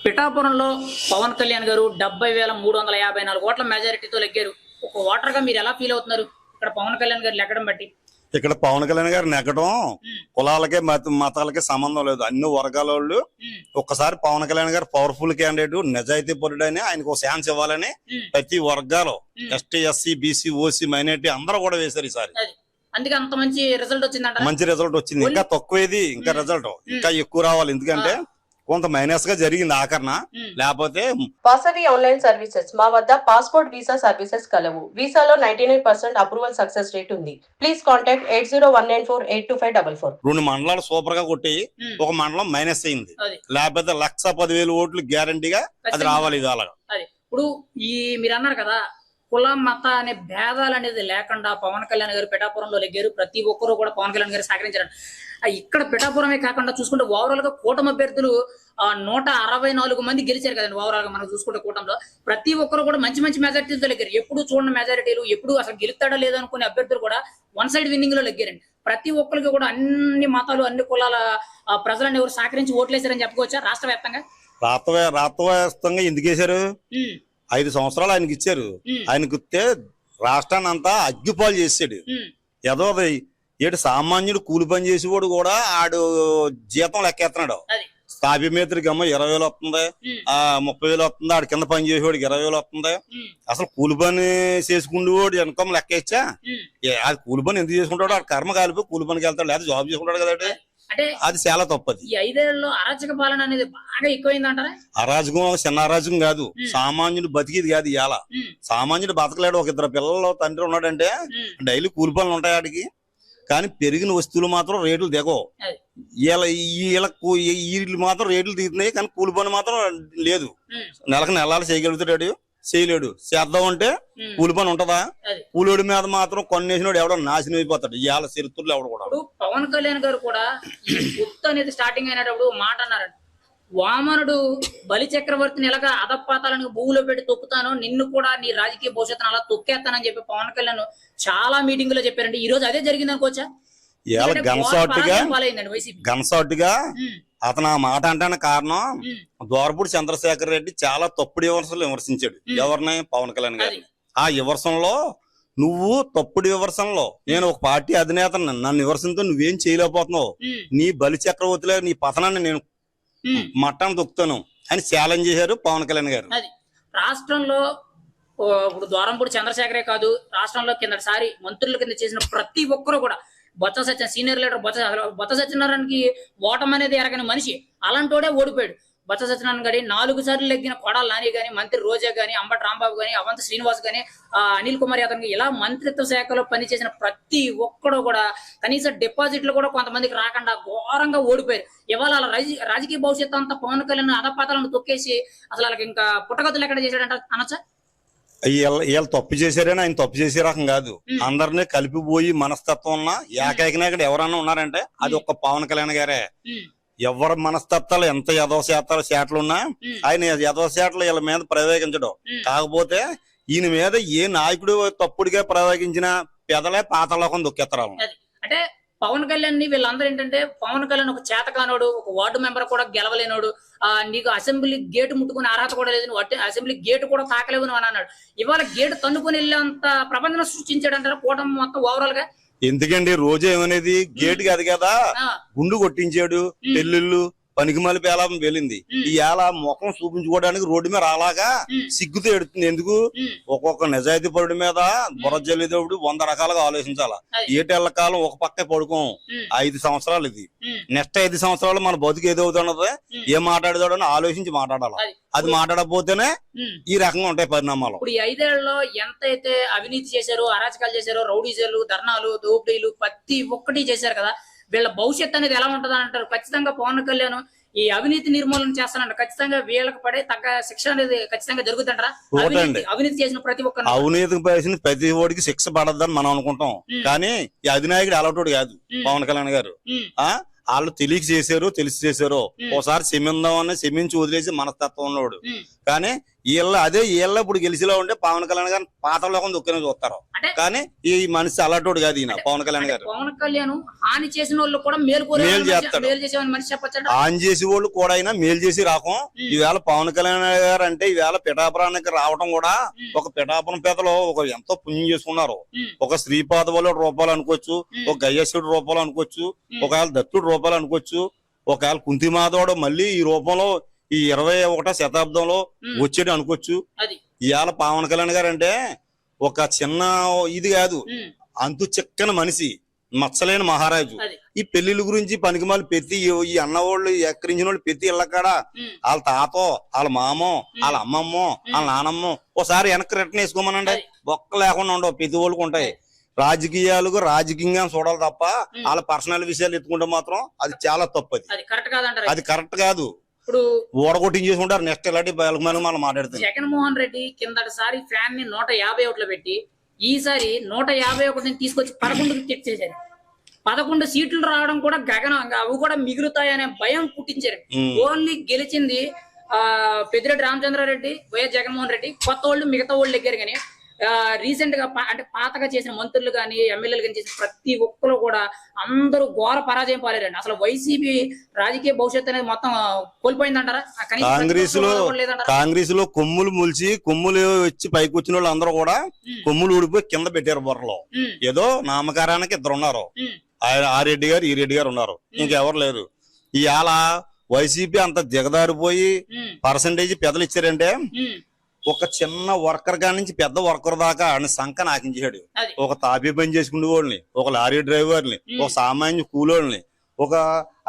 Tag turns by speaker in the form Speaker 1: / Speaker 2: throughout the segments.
Speaker 1: పిఠాపురంలో పవన్ కళ్యాణ్ గారు 70,354 ఓట్ల మెజారిటీతో లెగ్గారు. ఒక ఓటర్ గా మీరు ఎలా ఫీల్ అవుతున్నారు ఇక్కడ పవన్ కళ్యాణ్ గారు లెగ్గడం బట్టి?
Speaker 2: ఇక్కడ పవన్ కళ్యాణ్ గారు నెగ్గడం కులాలకే మతాలకే సంబంధం లేదు. అన్ని వర్గాల వాళ్ళు ఒక్కసారి పవన్ కళ్యాణ్ గారు పవర్ఫుల్ క్యాండిడేట్, నిజాయితీ పరుడని, ఆయనకు ఒక ఛాన్స్ ఇవ్వాలని ప్రతి వర్గాలు ST, SC, BC, OC, minority అందరూ కూడా వేశారు ఈసారి.
Speaker 1: అందుకే అంత మంచి రిజల్ట్ వచ్చిందంట.
Speaker 2: మంచి రిజల్ట్ వచ్చింది. ఇంకా తక్కువేది, ఇంకా రిజల్ట్ ఇంకా ఎక్కువ రావాలి. ఎందుకంటే కొంత మైనస్ గా జరిగింది ఆఖరణ. లేకపోతే
Speaker 3: వాసవి ఆన్లైన్ సర్వీసెస్ మా వద్ద పాస్పోర్ట్ వీసా సర్వీసెస్ కలవు. వీసాలో 99% అప్రూవల్ సక్సెస్ రేట్ ఉంది. Please contact 8019482544.
Speaker 2: 2 మండలాలు సూపర్ గా కొట్టి ఒక మండలం మైనస్ అయింది. లేకపోతే 1,10,000 ఓట్లు గ్యారంటీగా అది రావాలి. ఇది అలాగా
Speaker 1: ఇప్పుడు మీరు అన్నారు కదా, కుల మత అనే భేదాలు అనేది లేకుండా పవన్ కళ్యాణ్ గారు పిఠాపురంలో లెగ్గారు. ప్రతి ఒక్కరు కూడా పవన్ కళ్యాణ్ గారు సహకరించారు. ఇక్కడ పిఠాపురమే కాకుండా చూసుకుంటే ఓవరాల్ గా కూటమి అభ్యర్థులు 164 మంది గెలిచారు కదండి. ఓవరాల్ గా మనం చూసుకుంటే కూటమిలో ప్రతి ఒక్కరు కూడా మంచి మంచి మెజారిటీతో లెగ్గారు. ఎప్పుడు చూడండి మెజారిటీలు, ఎప్పుడు అసలు గెలుస్తాడా లేదా అనుకునే అభ్యర్థులు కూడా వన్ సైడ్ విన్నింగ్ లో లెగ్గారండి. ప్రతి ఒక్కరికి కూడా అన్ని మతాలు, అన్ని కులాల ప్రజలను ఎవరు సహకరించి ఓట్లేశారని చెప్పుకోవచ్చా రాష్ట్ర వ్యాప్తంగా?
Speaker 2: రాష్ట్రవ్యాప్తంగా ఎందుకు వేశారు? 5 సంవత్సరాలు ఆయనకి ఇచ్చారు. ఆయనకి ఇస్తే రాష్ట్రాన్ని అంతా అగ్గిపాలు చేసాడు. ఏదో ఏడు సామాన్యుడు కూలి పని చేసేవాడు కూడా ఆడు జీతం లెక్కేస్తున్నాడు. స్థాపిమేత్రికి అమ్మ 20,000 వస్తుంది, 30,000 వస్తుంది. ఆడు కింద పని చేసేవాడికి 20,000 వస్తుంది. అసలు కూలి పని చేసుకునేవాడు ఇన్కమ్ లెక్క ఇచ్చా. అది కూలి పని ఎందుకు చేసుకుంటాడు? ఆడు కర్మ కాలిపోయి కూలి పనికి వెళ్తాడు, లేదా జాబ్ చేసుకుంటాడు కదా. అది చాలా తప్పది.
Speaker 1: ఈ 5 ఏళ్లలో అరాచక పాలన అనేది బాగా ఎక్కువైందంటారా?
Speaker 2: అరాజకం చిన్న అరాజకం కాదు, సామాన్యుడు బతికిది కాదు. ఇవాళ సామాన్యుడు బతకలేడు. ఒక 2 పిల్లలు తండ్రి ఉన్నాడంటే డైలీ కూలి పనులు ఉంటాయి ఆడికి. కానీ పెరిగిన వస్తువులు మాత్రం రేట్లు దిగవు. వీళ్ళు మాత్రం రేట్లు దిగుతున్నాయి, కానీ కూలి పని మాత్రం లేదు. నెలకు నెలలు చేయగలుగుతాడు, చేయలేడు. చేద్దాం అంటే కూలి పని ఉంటదా? కూలోడి మీద మాత్రం కొన్నేసినోడు ఎవడో నాశనం అయిపోతాడు. ఇవాళ చరిత్రలో ఎవడు కూడా.
Speaker 1: పవన్ కళ్యాణ్ గారు కూడా ఈ గుర్తు అనేది స్టార్టింగ్ అయినప్పుడు మాట అన్నారండి, వామనుడు బలి చక్రవర్తిని ఎలాగా అధపాతాలను భూమిలో పెట్టి తొక్కుతానో నిన్ను కూడా నీ రాజకీయ భవిష్యత్తును అలా తొక్కేస్తానని చెప్పి పవన్ కళ్యాణ్ చాలా మీటింగ్ లో చెప్పారండి. ఈ రోజు అదే జరిగింది అనుకోవచ్చా?
Speaker 2: గన్సాటుగా అతను ఆ మాట అంటే కారణం దోరపూడి చంద్రశేఖర్ రెడ్డి చాలా తప్పుడు విమర్శలు విమర్శించాడు. ఎవరిని? పవన్ కళ్యాణ్ గారిని. ఆ విమర్శంలో నువ్వు తప్పుడు విమర్శంలో నేను ఒక పార్టీ అధినేత, నన్ను విమర్శంతో నువ్వేం చేయలేకపోతున్నావు, నీ బలి చక్రవర్తిలో నీ పతనాన్ని నేను మట్టాన్ని తొక్కుతాను అని ఛాలెంజ్ చేశారు పవన్ కళ్యాణ్ గారు.
Speaker 1: రాష్ట్రంలో ఇప్పుడు ద్వారంపూడి చంద్రశేఖరే కాదు, రాష్ట్రంలో కిందసారి మంత్రుల కింద చేసిన ప్రతి ఒక్కరు కూడా బొత్స సత్యనారాయణ సీనియర్ లీడర్ బొత్స సత్యనారాయణకి ఓటమి అనేది ఎరగని మనిషి, అలాంటోడే ఓడిపోయాడు. బొత్స సత్యనారాయణ గారి 4 సార్లు లెగ్గిన కొడాలి నాని గాని, మంత్రి రోజా గాని, అంబటి రాంబాబు గాని, అవంతి శ్రీనివాస్ గాని, అనిల్ కుమార్ యాదవ్ ఇలా మంత్రిత్వ శాఖలో పనిచేసిన ప్రతి ఒక్కడు కూడా కనీసం డిపాజిట్లు కూడా కొంతమందికి రాకుండా ఘోరంగా ఓడిపోయారు. ఇవాళ అలా రాజకీయ భవిష్యత్తు అంతా పవన్ కళ్యాణ్ అధపాతాలను తొక్కేసి అసలు వాళ్ళకి ఇంకా పుట్టగతులు ఎక్కడ చేశాడంట అనొచ్చా?
Speaker 2: వీళ్ళు తప్పు చేశారని ఆయన తప్పు చేసే రకం కాదు. అందరినీ కలిపిపోయి మనస్తత్వం ఉన్న ఏకైక నాయకుడు ఎవరన్నా ఉన్నారంటే అది ఒక్క పవన్ కళ్యాణ్ గారే. ఎవరి మనస్తత్వాలు ఎంత శాతలు ఉన్నా ఆయన శాతలు వీళ్ళ మీద ప్రయోగించడం. కాకపోతే ఈయన మీద ఏ నాయకుడు తప్పుడుగా ప్రయోగించినా పెదలే పాతలోకం దొక్కెత్తరాలు.
Speaker 1: అంటే పవన్ కళ్యాణ్ ని వీళ్ళందరూ ఏంటంటే, పవన్ కళ్యాణ్ ఒక చేతకానోడు, ఒక వార్డు మెంబర్ కూడా గెలవలేనోడు, నీకు అసెంబ్లీ గేటు ముట్టుకునే అర్హత కూడా లేదు, నువ్వు అసెంబ్లీ గేటు కూడా తాకలేవు అని అన్నాడు. ఇవాళ గేటు తన్నుకుని వెళ్ళేంత ప్రబంధన సృష్టించాడు అంటారు కూటమి మొత్తం ఓవరాల్ గా.
Speaker 2: ఎందుకండి రోజు ఏమనేది గేటు కాదు కదా, గుండు కొట్టించాడు, పెళ్ళిళ్ళు పనికిమాలి పేలాపం వెళ్ళింది. ఇవాళ ముఖం చూపించుకోవడానికి రోడ్డు మీద అలాగా సిగ్గుతో ఎడుతుంది. ఎందుకు? ఒక్కొక్క నిజాయితీ పరుడి మీద బుర్రజల్లిదవుడు 100 రకాలుగా ఆలోచించాలా. ఏటేళ్ల కాలం ఒక పక్కే పడుకోం. 5 సంవత్సరాలు ఇది. నెక్స్ట్ 5 సంవత్సరాలు మన బతుకు ఏదవుతున్నది, ఏం మాట్లాడదాడని ఆలోచించి మాట్లాడాలి. అది మాట్లాడకపోతేనే ఈ రకంగా ఉంటాయి పరిణామాలు.
Speaker 1: ఇప్పుడు ఈ 5 ఏళ్లలో ఎంతైతే అవినీతి చేశారో, అరాచకాలు చేశారో, రౌడీజర్లు, ధర్నాలు, దోపిడీలు ప్రతి ఒక్కటి చేశారు కదా, వీళ్ళ భవిష్యత్తు అనేది ఎలా ఉంటది అంటారు? ఖచ్చితంగా పవన్ కళ్యాణ్ ఈ అవినీతి నిర్మూలన చేస్తానంట. ఖచ్చితంగా వీళ్ళకి పడే తగ్గ శిక్ష అనేది ఖచ్చితంగా జరుగుతుంటారా? అవినీతి చేసిన ప్రతి ఒక్క
Speaker 2: అవినీతి చేసిన ప్రతి ఓడికి శిక్ష పడద్దని మనం అనుకుంటాం. కానీ ఈ అధినాయకుడు అలాంటి కాదు పవన్ కళ్యాణ్ గారు. వాళ్ళు తెలిసి చేశారు, తెలిసి చేశారు. ఒకసారి క్షమిందామని క్షమించి వదిలేసి మనస్తత్వం ఉన్నవాడు. కానీ వీళ్ళ ఇప్పుడు గెలిచిలో ఉంటే పవన్ కళ్యాణ్ గారిని పాతలోకం దుఃఖం చూస్తారు.
Speaker 1: అంటే
Speaker 2: కానీ ఈ మనిషి అలాంటి కాదు ఈయన పవన్ కళ్యాణ్ గారు.
Speaker 1: పవన్ కళ్యాణ్ హాని చేసిన వాళ్ళు కూడా మేలు
Speaker 2: చేస్తాడు.
Speaker 1: మేలు చేసే మనిషి చెప్పొచ్చు.
Speaker 2: ఆన్ చేసి వాళ్ళు కూడా అయినా మేలు చేసి రాకం. ఈవేళ పవన్ కళ్యాణ్ గారు అంటే ఈవేళ పిఠాపురానికి రావడం కూడా ఒక పిఠాపురం పేదలో ఒక ఎంతో పుణ్యం చేసుకున్నారు. ఒక శ్రీపాద రూపాయలు అనుకోవచ్చు, ఒక గయ్యసుడు రూపాయలు అనుకోవచ్చు, ఒకవేళ దత్తుడు రూపాయలు అనుకోవచ్చు, ఒకవేళ కుంతిమాధవుడు మళ్ళీ ఈ రూపంలో ఈ 21వ శతాబ్దంలో వచ్చేది అనుకోవచ్చు. ఇవాళ పవన్ కళ్యాణ్ గారు అంటే ఒక చిన్న ఇది కాదు, అంతు చిక్కని మనిషి, మచ్చలేని మహారాజు. ఈ పెళ్లిళ్ళ గురించి పనికిమాలి ప్రతి ఈ అన్నవాళ్ళు ఎక్కరించిన వాళ్ళు ప్రతి ఇళ్ళకాడ వాళ్ళ తాతో, వాళ్ళ మామో, వాళ్ళ అమ్మమ్మో, వాళ్ళ నానమ్మో ఒకసారి వెనక్కి రిటర్న్ వేసుకోమనండి. ఒక్క లేకుండా ఉండవు, ప్రతి వాళ్ళకి ఉంటాయి. రాజకీయాలకు రాజకీయంగా చూడాలి తప్ప వాళ్ళ పర్సనల్ విషయాలు ఎత్తుకుంటే మాత్రం అది చాలా తప్పు. అది కరెక్ట్ కాదు.
Speaker 1: ఇప్పుడు
Speaker 2: ఓడగొట్టించేసుకుంటారు. నెక్స్ట్ ఇలాంటి మనం మాట్లాడుతాం.
Speaker 1: జగన్మోహన్ రెడ్డి కిందటిసారి ఫ్యాన్ ని 151 పెట్టి ఈసారి 151 తీసుకొచ్చి 11కి తెచ్చేసారు. 11 సీట్లు రావడం కూడా గగనం, అవి కూడా మిగులుతాయనే భయం పుట్టించారు. ఓన్లీ గెలిచింది పెద్దిరెడ్డి రామచంద్రారెడ్డి, వైఎస్ జగన్మోహన్ రెడ్డి, కొత్త వాళ్ళు మిగతా వాళ్ళు ఎగ్గారు. కానీ రీసెంట్ గా అంటే పాతగా చేసిన మంత్రులు కానీ ఎమ్మెల్యేలు కానీ చేసిన ప్రతి ఒక్కరు కూడా అందరూ ఘోర పరాజయం పాలేరండి. అసలు వైసీపీ రాజకీయ భవిష్యత్తు అనేది మొత్తం కోల్పోయిందంటారా?
Speaker 2: కాంగ్రెస్ లో కొమ్ములు ములిచి కొమ్ములు వచ్చి పైకి వచ్చిన వాళ్ళు అందరూ కూడా కొమ్ములు ఊడిపోయి కింద పెట్టారు బొర్రలో. ఏదో నామకారానికి ఇద్దరు ఉన్నారు, ఆ రెడ్డి గారు ఈ రెడ్డి గారు ఉన్నారు, ఇంకెవరు లేరు. ఇవాళ వైసీపీ అంత దిగదారిపోయి పర్సంటేజ్ పెద్దలు ఇచ్చారంటే ఒక చిన్న వర్కర్ కాడి నుంచి పెద్ద వర్కర్ దాకా ఆయన సంఖ నాకించాడు. ఒక తాపీ పని చేసుకునే వాళ్ళని, ఒక లారీ డ్రైవర్ని, ఒక సామాన్య కూలోళ్ళని, ఒక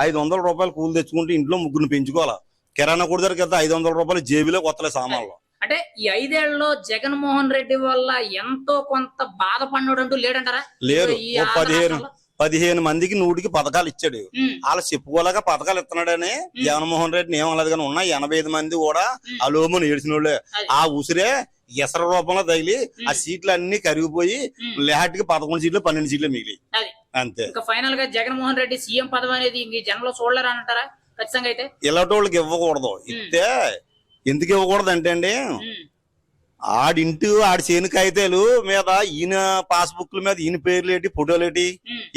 Speaker 2: 500 రూపాయలు కూలి తెచ్చుకుంటే ఇంట్లో ముగ్గురిని పెంచుకోవాలా. కిరాణా కొడు దగ్గరికి వెళ్తే 500 రూపాయలు జేబులో కొత్తలే సామాన్లు.
Speaker 1: అంటే ఈ 5 ఏళ్లలో జగన్మోహన్ రెడ్డి వల్ల ఎంతో కొంత బాధపడినోడంటూ లేడంటారా?
Speaker 2: లేరు. 15 మందికి 100కి పథకాలు ఇచ్చాడు. అలా చెప్పుకోలేక పథకాలు ఇస్తున్నాడని జగన్మోహన్ రెడ్డిని ఏమలేదు. కానీ ఉన్న 85 మంది కూడా అలోమని ఏడ్చిన వాళ్ళే. ఆ ఉసిరే ఎసర రూపంలో తగిలి ఆ సీట్లు అన్ని కరిగిపోయి లేహాటికి 11 సీట్లు 12 సీట్లు మిగిలి అంతే.
Speaker 1: ఫైనల్ గా జగన్మోహన్ రెడ్డి సీఎం పదవి అనేది ఈ జనంలో చూడలేరు అంటారా? ఖచ్చితంగా అయితే
Speaker 2: ఇలాంటి వాళ్ళకి ఇవ్వకూడదు. ఇస్తే ఎందుకు ఇవ్వకూడదు అంటే అండి, ఆడి చేను కాగితాలు మీద ఈయన పాస్బుక్ల మీద ఈయన పేర్లేటి ఫోటోలేటి,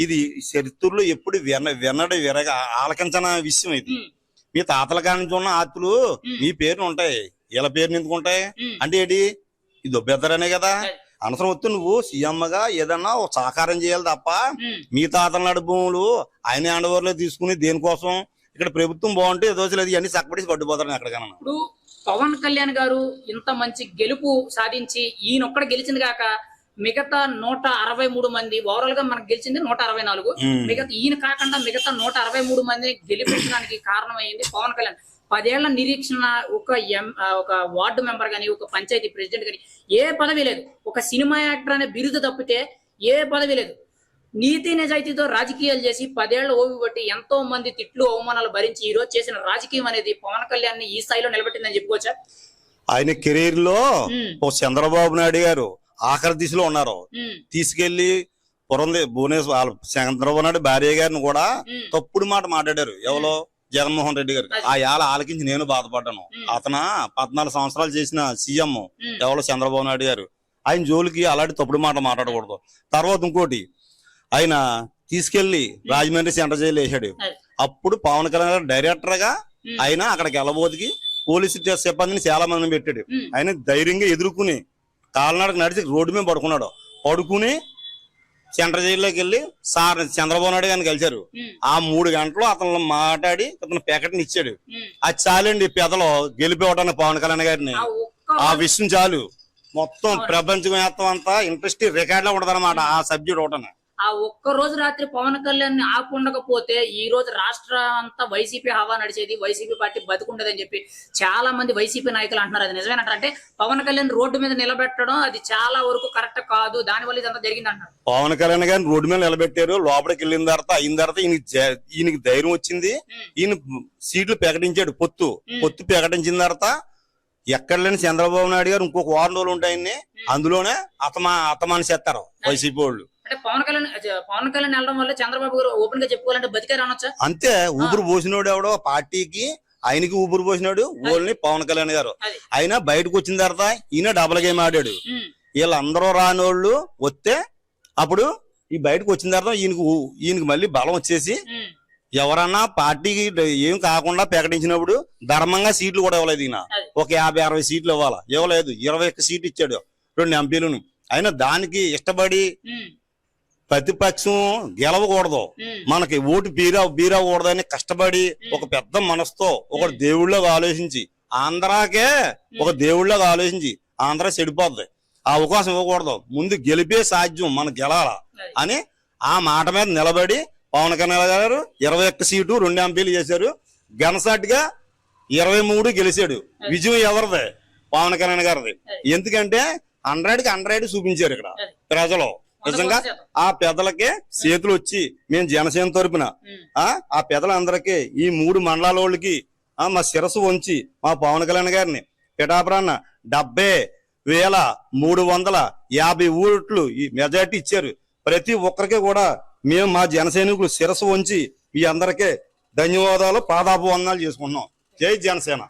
Speaker 2: ఇది చరిత్రలో ఎప్పుడు విరగ ఆలకించిన విషయం. ఇది మీ తాతల కాడి నుంచి ఉన్న ఆస్తులు మీ పేరుని ఉంటాయి, వీళ్ళ పేరుని ఎందుకు ఉంటాయి అంటే ఏంటి? ఇది దొబ్బెద్దరనే కదా. అనవసరం వస్తే నువ్వు సీఎం గా ఏదన్నా ఒక సహకారం చేయాలి తప్ప మీ తాతల నాడు భూములు ఆయన అండవర్లో తీసుకుని దేనికోసం? ఇక్కడ ప్రభుత్వం బాగుంటే ఏదో లేదు, ఇవన్నీ చక్కబడి పడ్డిపోతారు ఎక్కడికన్నా.
Speaker 1: పవన్ కళ్యాణ్ గారు ఇంత మంచి గెలుపు సాధించి ఈయనొక్కడ గెలిచింది కాక మిగతా 163 మంది, ఓవరాల్ గా మనకు గెలిచింది 164, మిగతా ఈయన కాకుండా మిగతా 163 మందిని గెలిపించడానికి కారణమైంది పవన్ కళ్యాణ్. 10 ఏళ్ల నిరీక్షణ, ఒక వార్డు మెంబర్ గాని, ఒక పంచాయతీ ప్రెసిడెంట్ గాని ఏ పదవి లేదు. ఒక సినిమా యాక్టర్ అనే బిరుదు తప్పితే ఏ పదవి లేదు. నీతి నిజాయితీతో రాజకీయాలు చేసి 10 ఏళ్ల ఓపి బట్టి ఎంతో మంది తిట్లు అవమానాలు భరించి ఈ రోజు చేసిన రాజకీయం అనేది పవన్ కళ్యాణ్ ని ఈ స్థాయిలో నిలబెట్టిందని చెప్పుకోవచ్చా?
Speaker 2: ఆయన కెరీర్ లో ఒక చంద్రబాబు నాయుడు గారు ఆఖరి దిశలో ఉన్నారు. తీసుకెళ్లి భువనేశ్వర్ చంద్రబాబు నాయుడు భార్య గారిని కూడా తప్పుడు మాట మాట్లాడారు. ఎవరో జగన్మోహన్ రెడ్డి గారు. ఆ ఏళ ఆలకించి నేను బాధపడ్డాను. అతను 14 సంవత్సరాలు చేసిన సీఎం ఎవరో చంద్రబాబు నాయుడు గారు. ఆయన జోలికి అలాంటి తప్పుడు మాట మాట్లాడకూడదు. తర్వాత ఇంకోటి, ఆయన తీసుకెళ్లి రాజమండ్రి సెంటర్ జైలు వేసాడు. అప్పుడు పవన్ కళ్యాణ్ గారు డైరెక్టర్ గా ఆయన అక్కడికి వెళ్ళబోతుకి పోలీసు సిబ్బందిని చాలా మందిని పెట్టాడు. ఆయన ధైర్యంగా ఎదుర్కొని కాలినడక నడిచి రోడ్డు మీద పడుకుని సెంటర్ జైల్లోకి వెళ్ళి సార్ చంద్రబాబు నాయుడు గారిని కలిశారు. ఆ 3 గంటలు అతను మాట్లాడి అతను ప్యాకెట్ని ఇచ్చాడు. అది చాలండి పెదలో గెలిపివ్వడానికి పవన్ కళ్యాణ్ గారిని. ఆ విషయం చాలు. మొత్తం ప్రపంచం మొత్తం అంతా ఇంట్రెస్ట్ రికార్డ్ లో ఉండదు అనమాట ఆ సబ్జెక్ట్ ఒకటనే.
Speaker 1: ఆ ఒక్క రోజు రాత్రి పవన్ కళ్యాణ్ ఆపుండకపోతే ఈ రోజు రాష్ట్రం అంతా వైసీపీ హవా నడిచేది, వైసీపీ పార్టీ బతుకుండదని చెప్పి చాలా మంది వైసీపీ నాయకులు అంటున్నారు. అది నిజమేనంటారు? అంటే పవన్ కళ్యాణ్ రోడ్డు మీద నిలబెట్టడం అది చాలా వరకు కరెక్ట్ కాదు, దానివల్ల ఇదంతా జరిగింది అంటారు.
Speaker 2: పవన్ కళ్యాణ్ గారిని రోడ్డు మీద నిలబెట్టారు. లోపలికి వెళ్ళిన తర్వాత అయిన తర్వాత ఈయనకి ధైర్యం వచ్చింది. ఈయన సీట్లు ప్రకటించాడు. పొత్తు ప్రకటించిన తర్వాత ఎక్కడ లేని చంద్రబాబు నాయుడు గారు ఇంకొక 4 రోజులు ఉంటాయని అందులోనే అతమాని చేస్తారు వైసీపీ వాళ్ళు.
Speaker 1: అంటే పవన్ కళ్యాణ్ వెళ్ళడం వల్ల చంద్రబాబు గారు ఓపెన్ గా చెప్పుకోవాలంటే బతికారు అనొచ్చా?
Speaker 2: అంతే. ఊపిరి పోసినోడు ఎవడో పార్టీకి ఆయనకి ఊపిరి పోసినాడు ఓన్లీ పవన్ కళ్యాణ్ గారు.
Speaker 1: అది.
Speaker 2: అయినా బయటకు వచ్చిన తర్వాత ఈయన డబుల్ గేమ్ ఆడాడు.
Speaker 1: ఉమ్,
Speaker 2: వీళ్ళందరూ రాని వాళ్ళు వస్తే అప్పుడు ఈ బయటకు వచ్చిన తర్వాత ఈయనకి మళ్ళీ బలం వచ్చేసి
Speaker 1: ఉమ్,
Speaker 2: ఎవరన్నా పార్టీకి ఏం కాకుండా ప్రకటించినప్పుడు ధర్మంగా సీట్లు కూడా ఇవ్వలేదు ఈయన.
Speaker 1: అది.
Speaker 2: ఒక 50-60 సీట్లు ఇవ్వలేదు. 21 సీట్లు ఇచ్చాడు 2 ఎంపీలను. అయినా దానికి ఇష్టపడి
Speaker 1: ఉమ్,
Speaker 2: ప్రతిపక్షం గెలవకూడదు,
Speaker 1: ఉమ్,
Speaker 2: మనకి ఓటు బీరకూడదని కష్టపడి ఒక పెద్ద మనసుతో ఒక దేవుళ్ళగా ఆలోచించి ఆంధ్రాకే ఒక దేవుళ్ళగా ఆలోచించి ఆంధ్ర చెడిపోద్ది, ఆ అవకాశం ఇవ్వకూడదు, ముందు గెలిపే సాధ్యం, మనం గెలాల అని ఆ మాట మీద నిలబడి పవన్ కళ్యాణ్ గారు 21 సీటు 2 ఎంపీలు చేశారు. గనసాటిగా 23 గెలిచాడు. విజయం ఎవరిది? పవన్ కళ్యాణ్ గారిది. ఎందుకంటే 100కి 100 చూపించారు ఇక్కడ ప్రజలు. నిజంగా ఆ పెద్దలకే చేతులు వచ్చి మేము జనసేన తరపున ఆ పెద్దలందరికీ ఈ 3 మండలాల వాళ్ళకి మా శిరస్సు వంచి మా పవన్ కళ్యాణ్ గారిని పిఠాపురాన్న 70,350 ఓట్లు ఈ మెజార్టీ ఇచ్చారు. ప్రతి ఒక్కరికి కూడా మేము మా జన సైనికులు శిరస్సు వంచి మీ అందరికీ ధన్యవాదాలు, పాదాభివందనాలు చేసుకుంటున్నాం. జై జనసేన.